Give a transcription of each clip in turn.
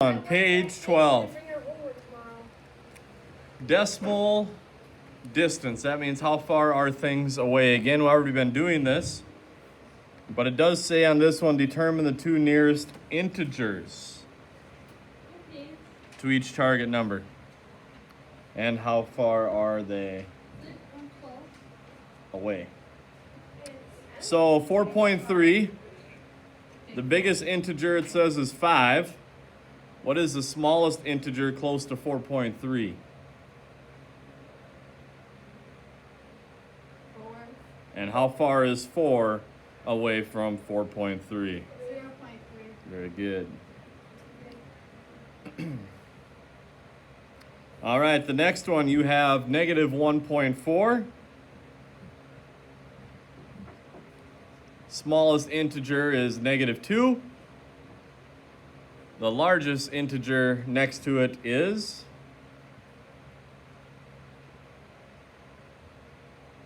on page 12. Decimal distance. That means how far are things away. Again, we've already been doing this. But it does say on this one, determine the two nearest integers to each target number. And how far are they away? So 4.3, the biggest integer it says is 5. What is the smallest integer close to 4.3? 4. And how far is 4 away from 4.3? 0.3. Very good. All right, the next one you have negative 1.4. Smallest integer is negative 2. The largest integer next to it is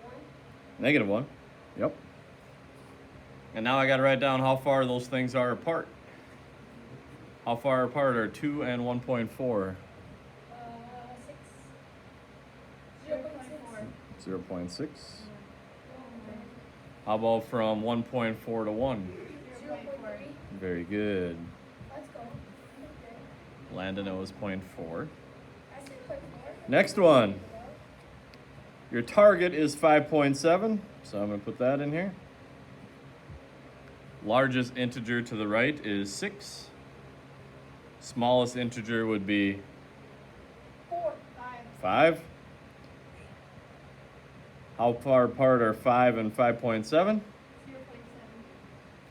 1. negative 1. Yep. And now I got to write down how far those things are apart. How far apart are 2 and 1.4? 6. 0.6. 0.6. How about from 1.4 to 1? 0.3. Very good. Let's go. Landon knows 0.4. I said 0.4. Next one. Your target is 5.7, so I'm going to put that in here. Largest integer to the right is 6. Smallest integer would be 4. 5. How far apart are 5 and 5.7? 0.7.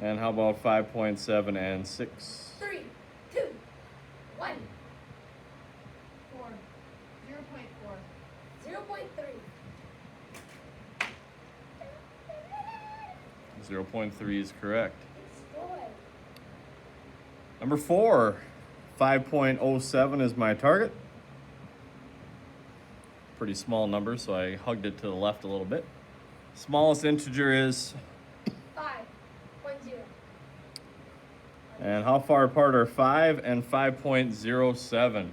And how about 5.7 and 6? 3, 2, 1. 4. 0.4. 0.3. 0.3 is correct. It's good. Number 4, 5.07 is my target. Pretty small number, so I hugged it to the left a little bit. Smallest integer is, 5.0. and how far apart are 5 and 5.07? 7.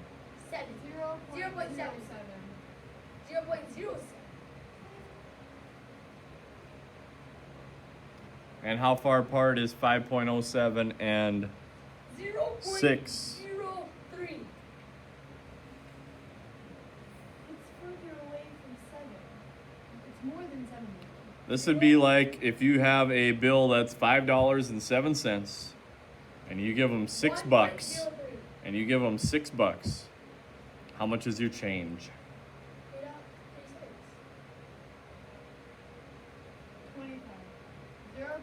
0.7. 0.07. And how far apart is 5.07 and 6? 0.03. It's further away from 7. It's more than 7. This would be like if you have a bill that's $5.07 and you give them $6 1.03. and you give them $6. How much is your change? 25. 0.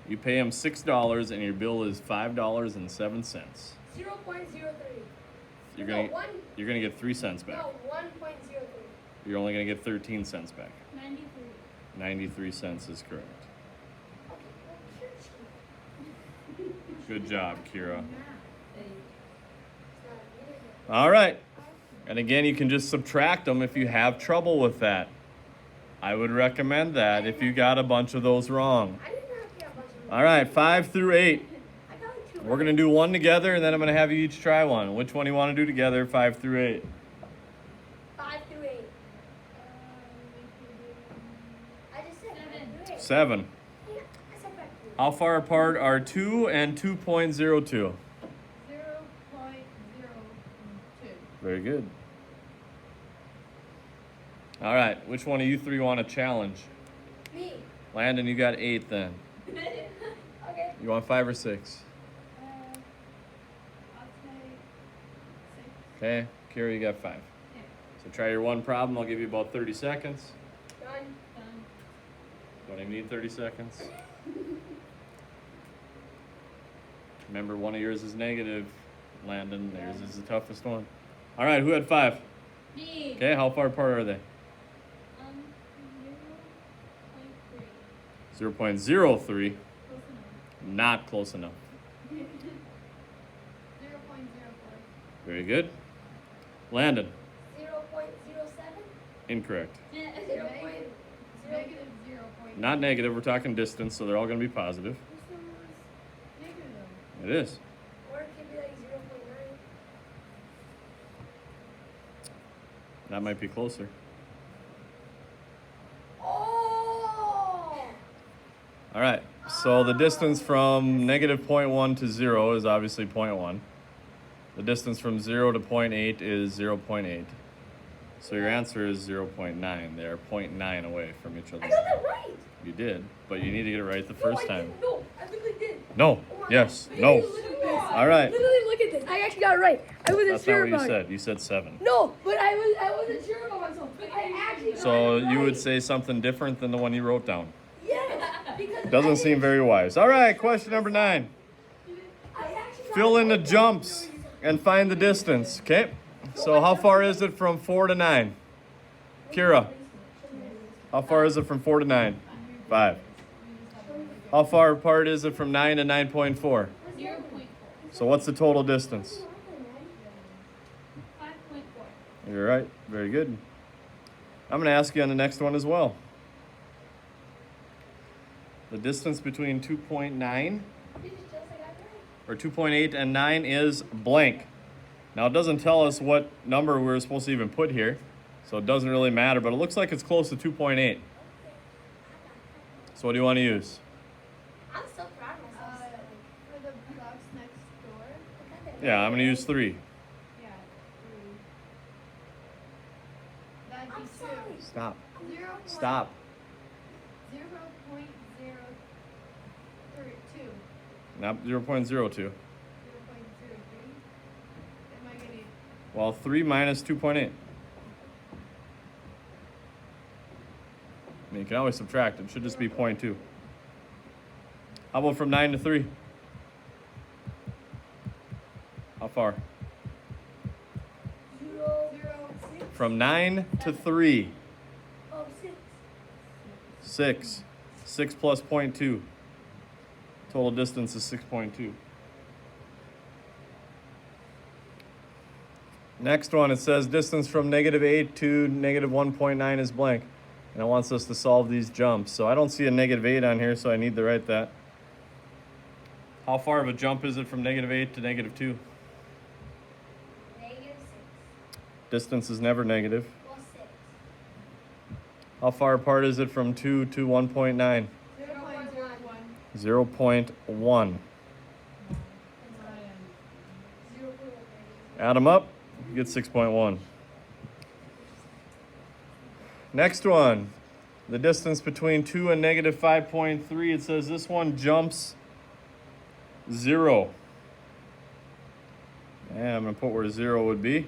You pay them $6 and your bill is $5.07. 0.03. You're No, gonna one. you're gonna get 3 cents back. No, 1.03. You're only gonna get 13 cents back. 93. 93 cents is correct. Okay, well, here's Good job, Kira. It's not All right. And again, you can just subtract them if you have trouble with that. I would recommend that if you got a bunch of those wrong. I didn't have to have a bunch of them. All right, 5 through 8. I got like 2. We're going to do one together, and then I'm going to have you each try one. Which one do you want to do together, 5 through 8? 5 through 8. I just said 5 through 8. 7. Yeah, I said 5 through 8. How far apart are 2 and 2.02? 0.02. Very good. All right, which one of you three want to challenge? Me. Landon, you got 8 then. Okay. You want 5 or 6? I'll take 6. Okay, Kira, you got 5. Yeah. So try your one problem. I'll give you about 30 seconds. Done. Don't even need 30 seconds. Remember, one of yours is negative, Landon. Theirs is the toughest one. All right, who had 5? Me. Okay, how far apart are they? 0.3. 0.03. Close enough. Not close enough. 0.04. Very good. Landon, 0.07. incorrect. Negative 0. Not negative. We're talking distance, so they're all going to be positive. This one was negative. It is. Or it could be like 0.9. That might be closer. Oh! All right, so the distance from negative 0.1 to 0 is obviously 0.1. The distance from 0 to 0.8 is 0.8. So your answer is 0.9. They're 0.9 away from each other. I got that right! You did, but you need to get it right the first time. No, I literally did. No, Oh yes, God. no. Literally, look at this. All right. Literally, look at this. I actually got it right. I wasn't That's sure not what you about it. said. You said 7. No, but I wasn't sure about myself. But I actually got So it right. you would say something different than the one you wrote down. Yes, because Doesn't seem very wise. All right, question number 9. I actually got Fill it in the right. jumps and find the distance, okay? So how far is it from 4 to 9? Kira, how far is it from 4 to 9? 5. How far apart is it from 9 to 9.4? 0.4. So what's the total distance? 5.4. You're right. Very good. I'm going to ask you on the next one as well. The distance between 2.9 or 2.8 and 9 is blank. Now it doesn't tell us what number we're supposed to even put here, so it doesn't really matter, but it looks like it's close to 2.8. So what do you want to use? I'm so proud of myself. For the box next door. Yeah, I'm going to use 3. Yeah, 3. That'd be I'm 2. sorry. Stop. 0. Stop. 0.02. Not 0.02. 0.03. Am I getting? Well, 3 minus 2.8. I mean, you can always subtract. It should just be 0.2. How about from 9 to 3? How far? 0. From 9 to 3. Oh, 6. 6. 6 plus 0.2. Total distance is 6.2. Next one, it says distance from negative 8 to negative 1.9 is blank. And it wants us to solve these jumps. So I don't see a negative 8 on here, so I need to write that. How far of a jump is it from negative 8 to negative 2? -6 Distance is never negative. plus 6. How far apart is it from 2 to 1.9? 0.01. 0.1. 0.1. Add them up, you get 6.1. Next one, the distance between 2 and negative 5.3. It says this one jumps 0. And I'm going to put where 0 would be.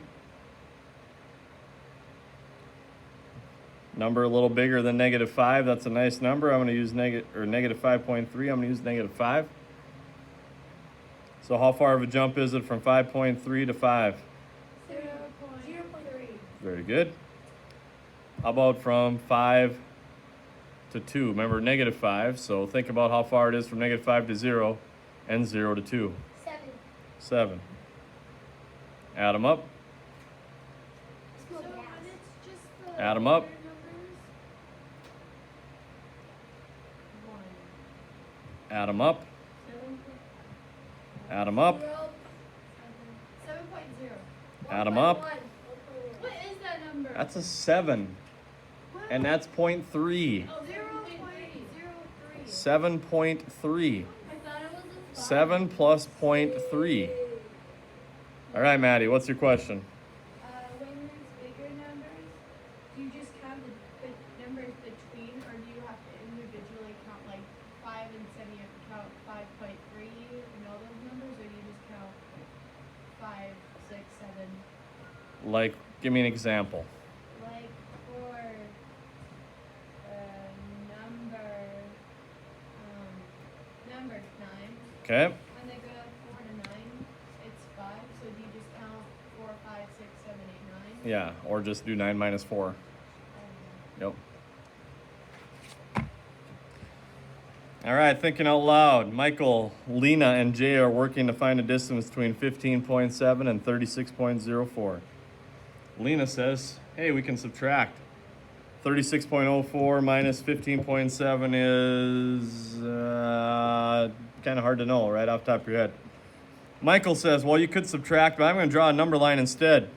Number a little bigger than negative 5. That's a nice number. I'm going to use negative 5.3. I'm going to use negative 5. So how far of a jump is it from 5.3 to 5? 0.3. Very good. How about from 5 to 2? Remember negative 5, so think about how far it is from negative 5 to 0 and 0 to 2. 7. 7. Add them up. Let's So go when gas. it's just the Add 'em up. numbers, 1. Add them up. Add them up. 7.0. Add them up. What is that number? That's a 7. And that's 0.3. Oh, 0.03. 7.3. I thought it was a 5. 7 plus 0.3. All right, Maddie, what's your question? When there's bigger numbers, do you just count the numbers between, or do you have to individually count like 5 and 7? You have to count 5.3 and all those numbers, or do you just count 5, 6, 7? Like, give me an example. Like for number 9, Okay? when they go 4 to 9, it's 5. So do you just count 4, 5, 6, 7, 8, 9? Yeah, or just do 9 minus 4. Yep. All right, thinking out loud. Michael, Lena, and Jay are working to find a distance between 15.7 and 36.04. Lena says, hey, we can subtract. 36.04 minus 15.7 is kind of hard to know right off the top of your head. Michael says, well, you could subtract, but I'm going to draw a number line instead.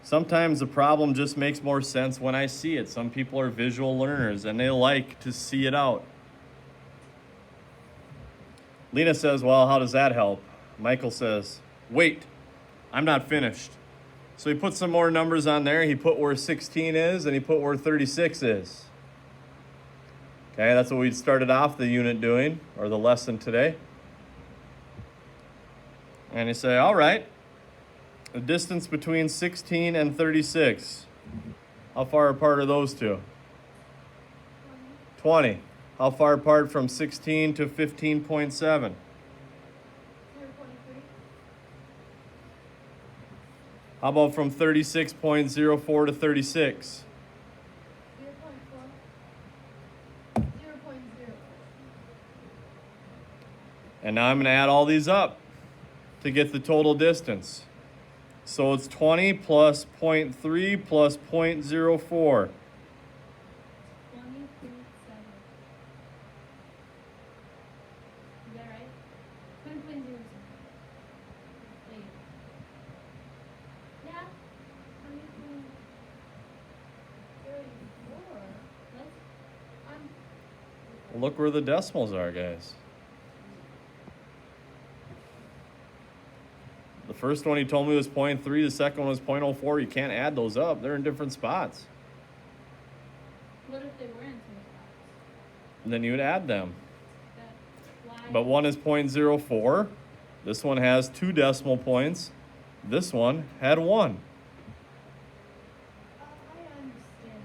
Sometimes the problem just makes more sense when I see it. Some people are visual learners and they like to see it out. Lena says, well, how does that help? Michael says, wait, I'm not finished. So he put some more numbers on there. He put where 16 is and he put where 36 is. Okay, that's what we started off the unit doing, or the lesson today. And you say, all right, the distance between 16 and 36. How far apart are those two? 20. How far apart from 16 to 15.7? 0.3. How about from 36.04 to 36? 0.4. 0.0. And now I'm going to add all these up to get the total distance. So it's 20 plus 0.3 plus 0.04. 20.7. Is that right? 20.07. Wait. Yeah. 20.34. Let's. Look where the decimals are, guys. The first one he told me was 0.3, the second one was 0.04. You can't add those up. They're in different spots. What if they were in two spots? And then you would add them. Why? But one is 0.04. This one has 2 decimal points. This one had 1. I understand.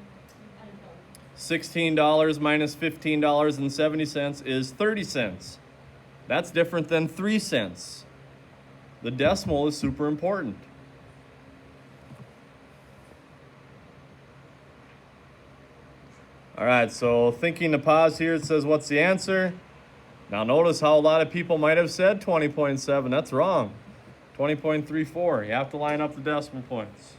I don't. $16 minus $15.70 is 30 cents. That's different than 3 cents. The decimal is super important. All right, so thinking to pause here, it says, what's the answer? Now notice how a lot of people might have said 20.7. That's wrong. 20.34. You have to line up the decimal points.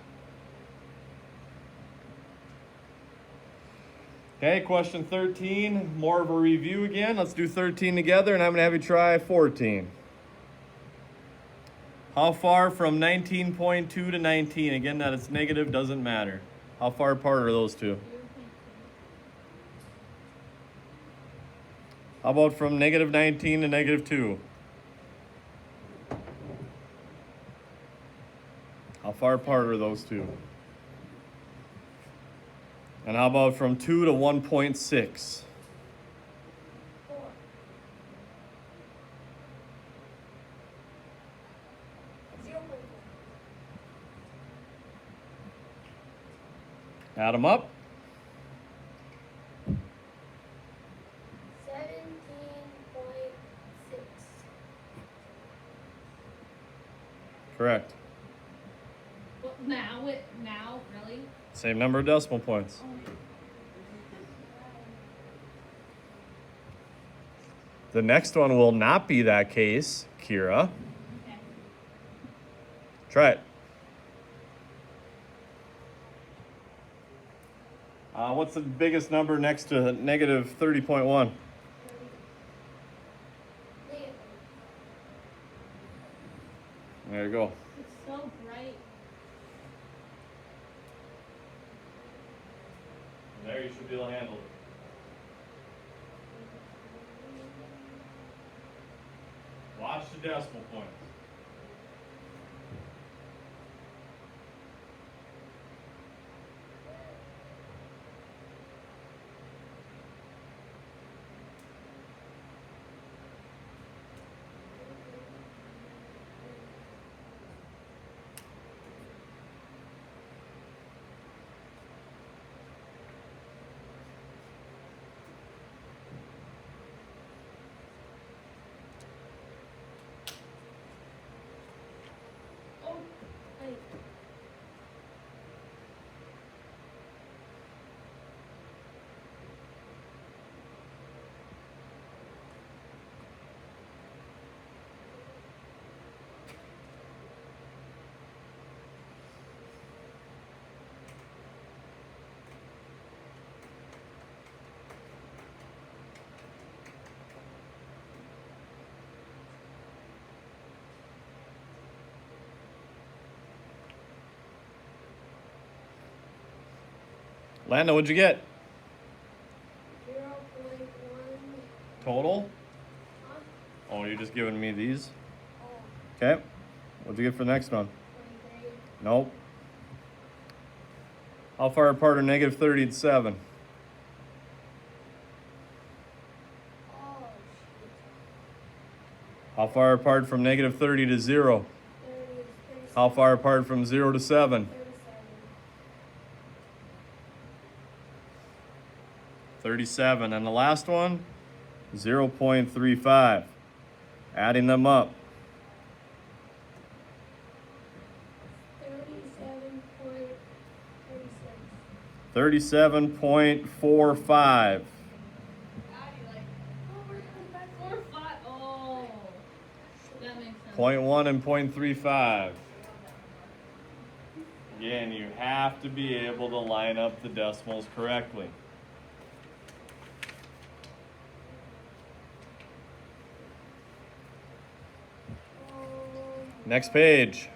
Okay, question 13. More of a review again. Let's do 13 together, and I'm going to have you try 14. How far from 19.2 to 19? Again, that it's negative doesn't matter. How far apart are those two? 0.2. How about from negative 19 to negative 2? How far apart are those two? And how about from 2 to 1.6? 4. Add them up. 17.6. Correct. Well, now, really? Same number of decimal points. The next one will not be that case, Kira. Okay. Try it. What's the biggest number next to negative 30.1? Negative. There you go. It's so bright. There you should be able to handle it. Watch the decimal points. Landa, what'd you get? 0.1. Total? Huh? Oh, you're just giving me these? Oh, Okay. What'd you get for the next one? 23. Nope. How far apart are negative 30 and 7? Oh, shoot. How far apart from negative 30 to 0? 30 is 37. How far apart from 0 to 7? 37. 37. And the last one? 0.35. Adding them up. 37.36. 37.45. Addie, like, oh, we're 4, 5. Oh, that makes sense. 0.1 and 0.35. Again, you have to be able to line up the decimals correctly. Next page.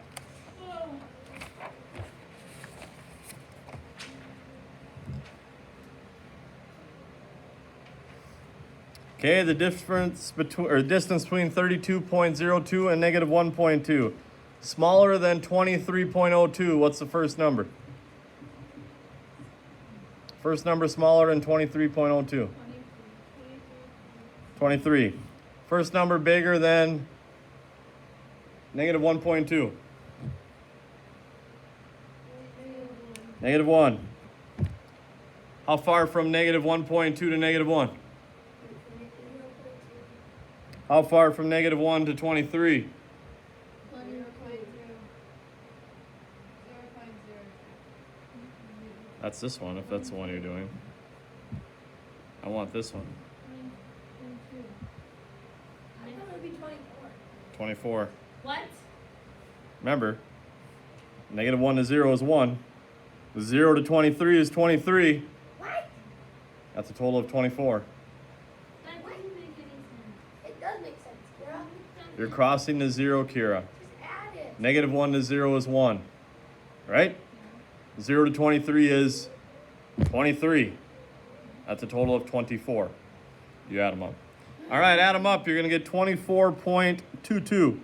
Okay, the difference between or distance between 32.02 and negative 1.2. Smaller than 23.02. What's the first number? First number smaller than 23.02. 23. First number bigger than negative 1.2. Negative 1. How far from negative 1.2 to negative 1? How far from negative 1 to 23? 0.0. 0.0. That's this one, if that's the one you're doing. I want this one. I thought it would be 24. 24. What? Remember, negative 1 to 0 is 1. 0 to 23 is 23. What? That's a total of 24. That doesn't make any sense. It does make sense, Kira. You're crossing the 0, Kira. Just add it. Negative 1 to 0 is 1. Right? 0 to 23 is 23. That's a total of 24. You add them up. All right, add them up. You're going to get 24.22.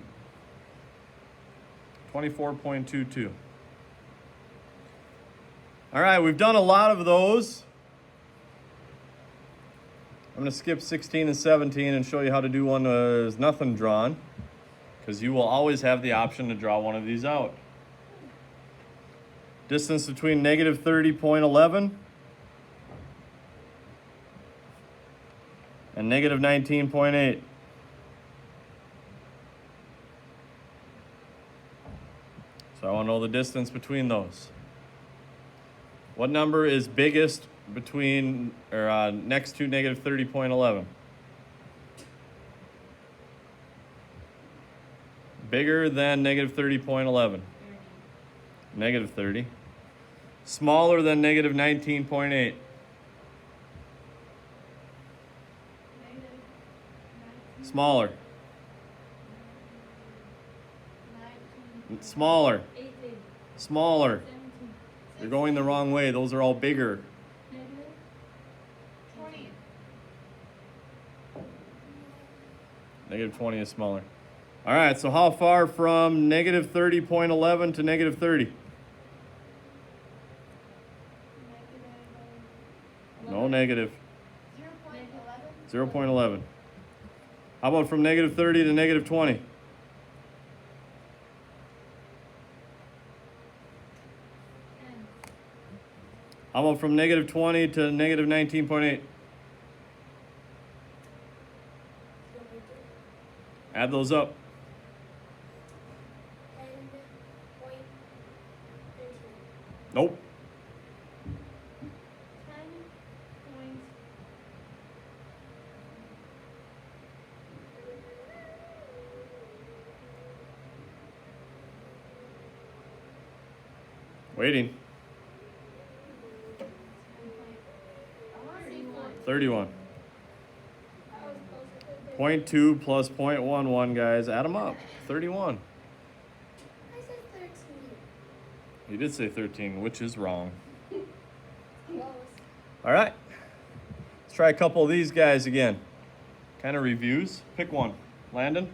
24.22. All right, we've done a lot of those. I'm going to skip 16 and 17 and show you how to do one with nothing drawn, because you will always have the option to draw one of these out. Distance between negative 30.11 and negative 19.8. So I want to know the distance between those. What number is biggest between or next to negative 30.11? Bigger than negative 30.11. Negative 30. Smaller than negative 19.8. Negative 19. Smaller. 19. Smaller. 18. Smaller. 17. You're going the wrong way. Those are all bigger. Negative 20. Negative 20 is smaller. All right, so how far from negative 30.11 to negative 30? No negative. 0.11. 0.11. How about from negative 30 to negative 20? 10. How about from negative 20 to negative 19.8? Add those up. 10.13. Nope. 10 point. Waiting. 31. I was closer to 0.2 plus 0.11, guys. Add them up. 31. I said 13. You did say 13, which is wrong. Well, All right. Let's try a couple of these guys again. Kind of reviews. Pick one. Landon?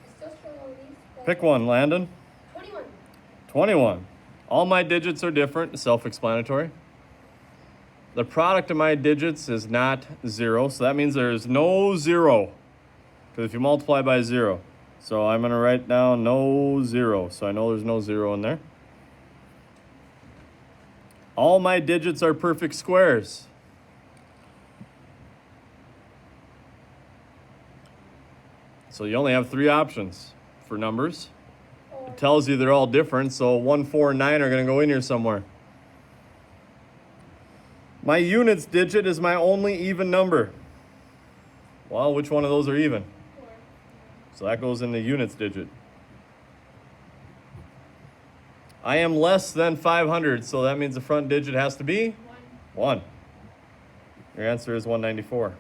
I still struggle with these. But Pick one, Landon. 21. 21. All my digits are different, self-explanatory. The product of my digits is not 0, so that means there's no 0. Because if you multiply by 0. So I'm going to write down no 0, so I know there's no 0 in there. All my digits are perfect squares. So you only have 3 options for numbers. It tells you they're all different, so 1, 4, and 9 are going to go in here somewhere. My units digit is my only even number. Well, which one of those are even? 4. So that goes in the units digit. I am less than 500, so that means the front digit has to be 1. Your answer is 194.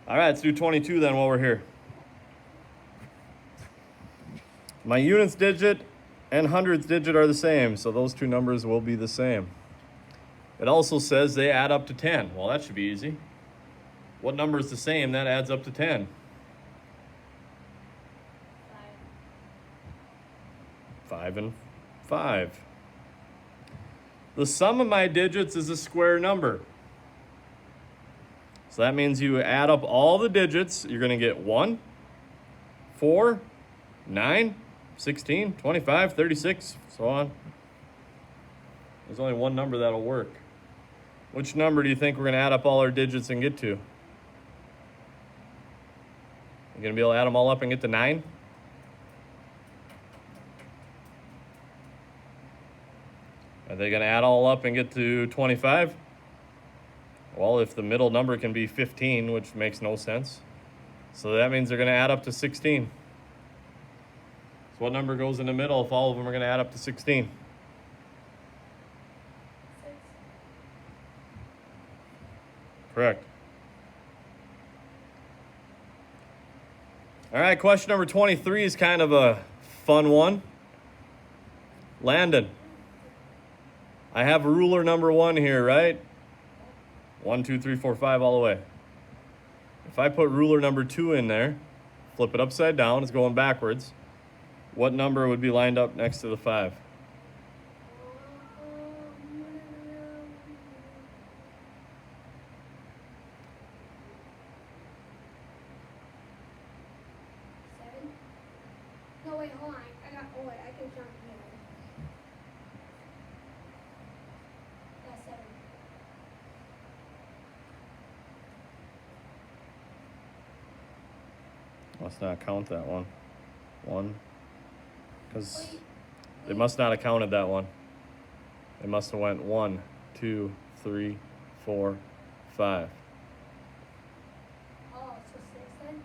All right, let's do 22 then while we're here. My units digit and hundreds digit are the same, so those two numbers will be the same. It also says they add up to 10. Well, that should be easy. What number is the same that adds up to 10? 5 and 5. The sum of my digits is a square number. So that means you add up all the digits, you're going to get 1, 4, 9, 16, 25, 36, so on. There's only one number that'll work. Which number do you think we're going to add up all our digits and get to? You going to be able to add them all up and get to 9? Are they going to add all up and get to 25? Well, if the middle number can be 15, which makes no sense. So that means they're going to add up to 16. So what number goes in the middle if all of them are going to add up to 16? 6. Correct. All right, question number 23 is kind of a fun one. Landon, I have ruler number 1 here, right? 1, 2, 3, 4, 5 all the way. If I put ruler number 2 in there, flip it upside down, it's going backwards. What number would be lined up next to the 5? 7. No, wait, hold on. I can count here. That's 7. Let's not count that one. 1. Because Wait. they must not have counted that one. They must have went 1, 2, 3, 4, 5. Oh, so 6 then?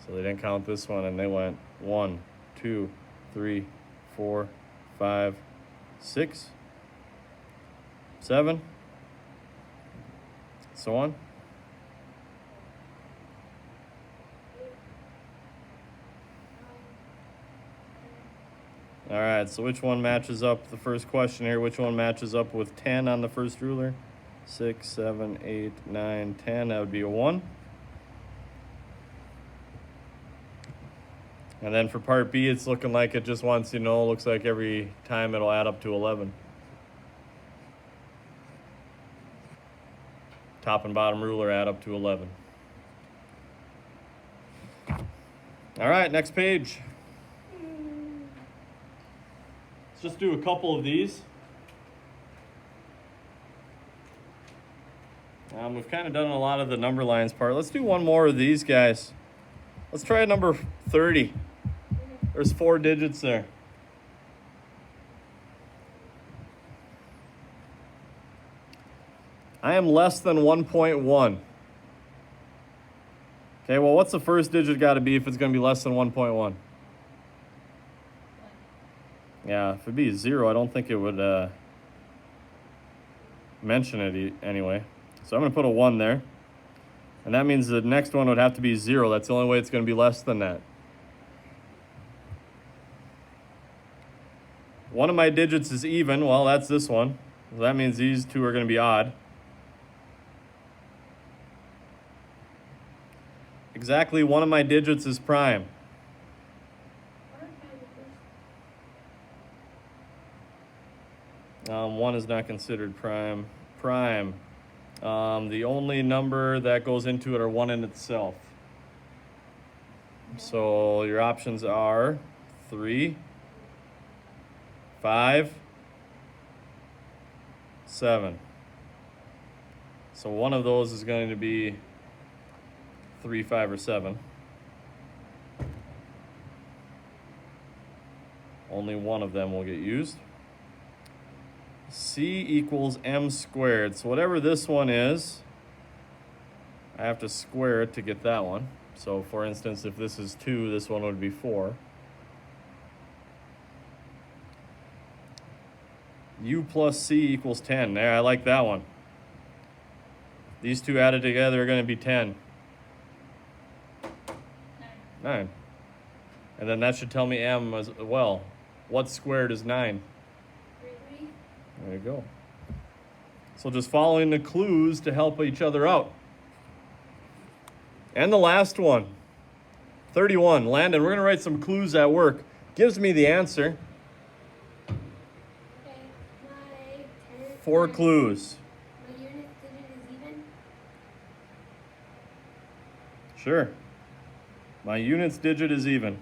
So they didn't count this one, and they went 1, 2, 3, 4, 5, 6, 7, so on. All right, so which one matches up, the first question here, which one matches up with 10 on the first ruler? 6, 7, 8, 9, 10, that would be a 1. And then for part B, it's looking like it just wants, looks like every time it'll add up to 11. Top and bottom ruler add up to 11. All right, next page. Let's just do a couple of these. We've kind of done a lot of the number lines part. Let's do one more of these guys. Let's try number 30. There's 4 digits there. I am less than 1.1. Okay, well, what's the first digit got to be if it's going to be less than 1.1? Yeah, if it'd be 0, I don't think it would mention it anyway. So I'm going to put a 1 there. And that means the next one would have to be 0. That's the only way it's going to be less than that. One of my digits is even. Well, that's this one. So that means these two are going to be odd. Exactly one of my digits is prime. What are prime numbers? 1 is not considered prime. Prime. The only number that goes into it are 1 in itself. So your options are 3, 5, 7. So one of those is going to be 3, 5, or 7. Only one of them will get used. C equals m squared. So whatever this one is, I have to square it to get that one. So for instance, if this is 2, this one would be 4. U plus C equals 10. There, I like that one. These two added together are going to be 10. 9. And then that should tell me m as well. What squared is 9? 3. There you go. So just following the clues to help each other out. And the last one, 31. Landon, we're going to write some clues at work. Gives me the answer. Okay, my 10. 4 clues. My unit digit is even. Sure. My unit's digit is even.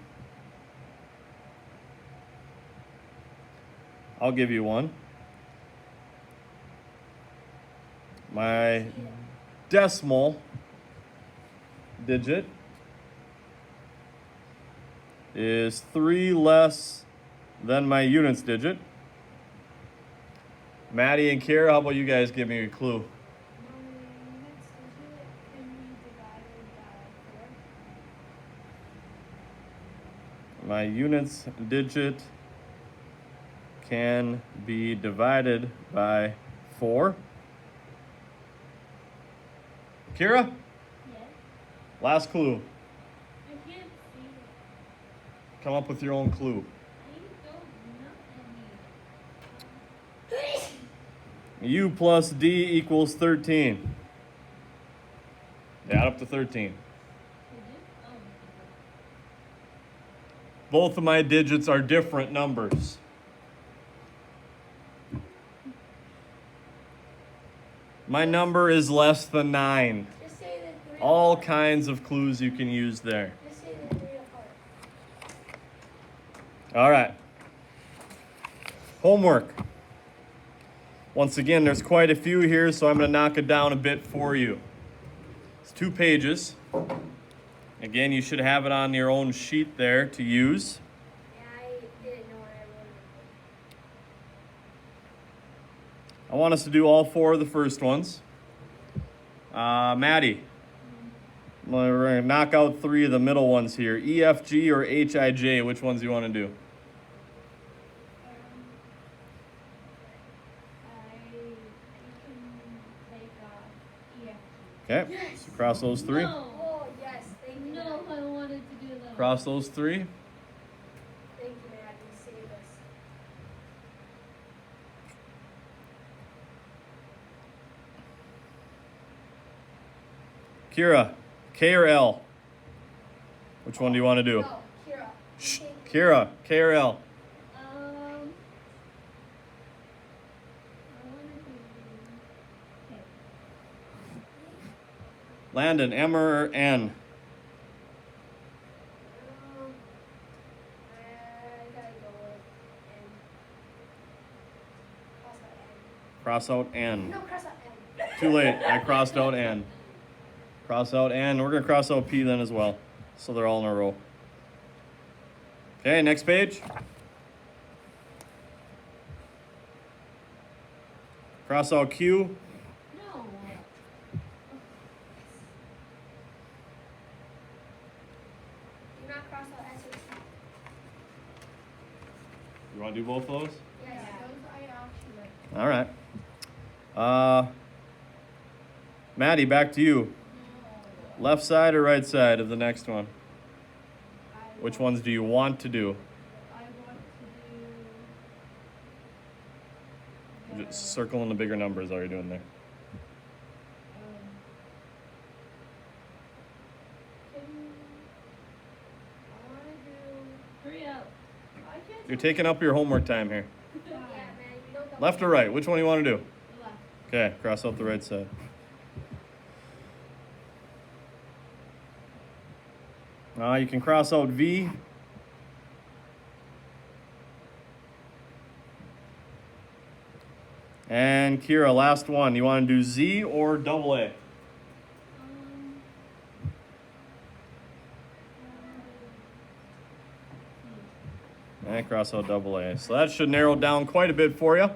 I'll give you one. My decimal digit is 3 less than my unit's digit. Maddie and Kara, how about you guys give me a clue? My unit's digit can be divided by 4. My unit's digit can be divided by 4. Kira, Yes. last clue. I can't see it. Come up with your own clue. I don't know any. U plus D equals 13. Add up to 13. Is it? Oh. Both of my digits are different numbers. My number is less than 9. Just say the 3 All apart. kinds of clues you can use there. Just say the 3 apart. All right. Homework. Once again, there's quite a few here, so I'm going to knock it down a bit for you. It's 2 pages. Again, you should have it on your own sheet there to use. Yeah, I didn't know what I wrote. I want us to do all 4 of the first ones. Maddie, we're going to knock out 3 of the middle ones here. E, F, G, or H, I, J. Which ones do you want to do? I can take Okay, Yes. so cross those 3. No. Oh, yes. Thank you. No, Maddie. I wanted to do that. Cross those 3. Thank you, Maddie. Save us. Kira, K or L? Which one do you want to do? No, Kira. Shh, Take- Kira, K or L? I wanted to do. Okay. Landon, M or N? I gotta go with N. Cross out N. No, cross out N. Too late. I crossed out N. Cross out N. We're going to cross out P then as well. So they're all in a row. Okay, next page. Cross out Q. No. Do not cross out S or T. You want to do both those? Yes. those I actually like. All right. Maddie, back to you. Left side or right side of the next one? Which ones do you want to do? I want to do. Just circling the bigger numbers. All you're doing there. Can I do? Hurry up. I can't. You're taking up your homework time here. Yeah, man. You don't double Left or right? Which one do you want to do? The left. Okay, cross out the right side. You can cross out V. And Kira, last one. You want to do Z or double A? And cross out double A. So that should narrow down quite a bit for you.